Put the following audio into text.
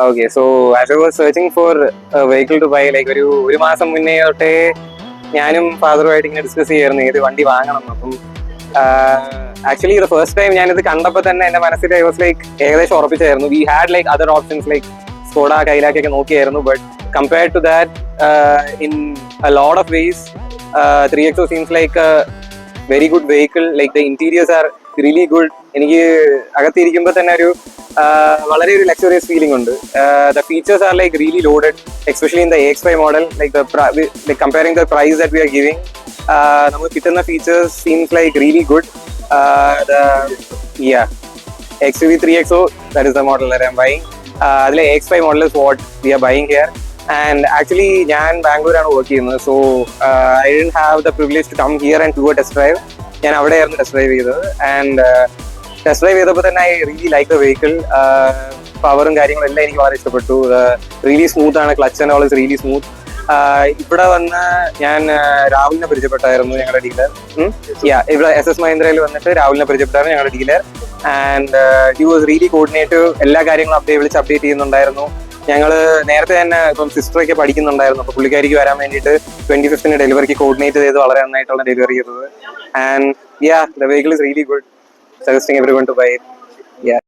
Okay, so as I was searching for a vehicle to buy, like ഒരു മാസം മുന്നേ തൊട്ടേ ഞാനും ഫാദറുമായിട്ട് ഇങ്ങനെ ഡിസ്കസ് ചെയ്യായിരുന്നു ഏത് വണ്ടി വാങ്ങണം. അപ്പം ആക്ച്വലി ദ ഫസ്റ്റ് ടൈം ഞാനിത് കണ്ടപ്പോൾ തന്നെ എന്റെ മനസ്സിൽ ഐ വാസ് ലൈക്ക് ഏകദേശം ഉറപ്പിച്ചായിരുന്നു. We had like other options like Skoda, കൈലാക്കൊക്കെ നോക്കിയായിരുന്നു. But compared to that, in a lot of ways 3XO seems like a very good vehicle. Like the interiors are really good. എനിക്ക് അകത്തിരിക്കുമ്പോൾ തന്നെ വളരെ ഒരു luxurious feeling ഉണ്ട്. The features are like really loaded, especially in the AX5 model. Like comparing the price that we are giving, നമുക്ക് കിട്ടുന്ന features seems like really good. XUV 3XO, that is the model that I'm buying. അതിലെ AX5 model is what we are buying here. And actually ഞാൻ ബാംഗ്ലൂരാണ് work ചെയ്യുന്നത്. So I didn't have the privilege to come here and do a test drive. ഞാൻ അവിടെയായിരുന്നു test drive ചെയ്തത്. And test drive ചെയ്തപ്പോൾ തന്നെ I really like the vehicle. പവറും കാര്യങ്ങളും എല്ലാം എനിക്ക് വളരെ ഇഷ്ടപ്പെട്ടു. റിയലി സ്മൂത്ത് ആണ്, clutch and all is really smooth. ഇവിടെ വന്ന് ഞാൻ രാഹുലിനെ പരിചയപ്പെട്ടായിരുന്നു, ഞങ്ങളുടെ ഡീലർ. ഇവിടെ SS മഹീന്ദ്രയിൽ വന്നിട്ട് രാഹുലിനെ പരിചയപ്പെട്ടായിരുന്നു, ഞങ്ങളുടെ dealer. And he was really coordinative. എല്ലാ കാര്യങ്ങളും വിളിച്ച് അപ്ഡേറ്റ് ചെയ്യുന്നുണ്ടായിരുന്നു. ഞങ്ങള് നേരത്തെ തന്നെ ഇപ്പം സിസ്റ്ററൊക്കെ പഠിക്കുന്നുണ്ടായിരുന്നു. അപ്പൊ പുള്ളിക്കാരിക്ക് വരാൻ വേണ്ടിയിട്ട് 25th ഡെലിവറിക്ക് കോർഡിനേറ്റ് ചെയ്ത് വളരെ നന്നായിട്ടുള്ള ഡെലിവറി ചെയ്തത്. And the vehicle is really good. Suggesting everyone to buy it. Yeah.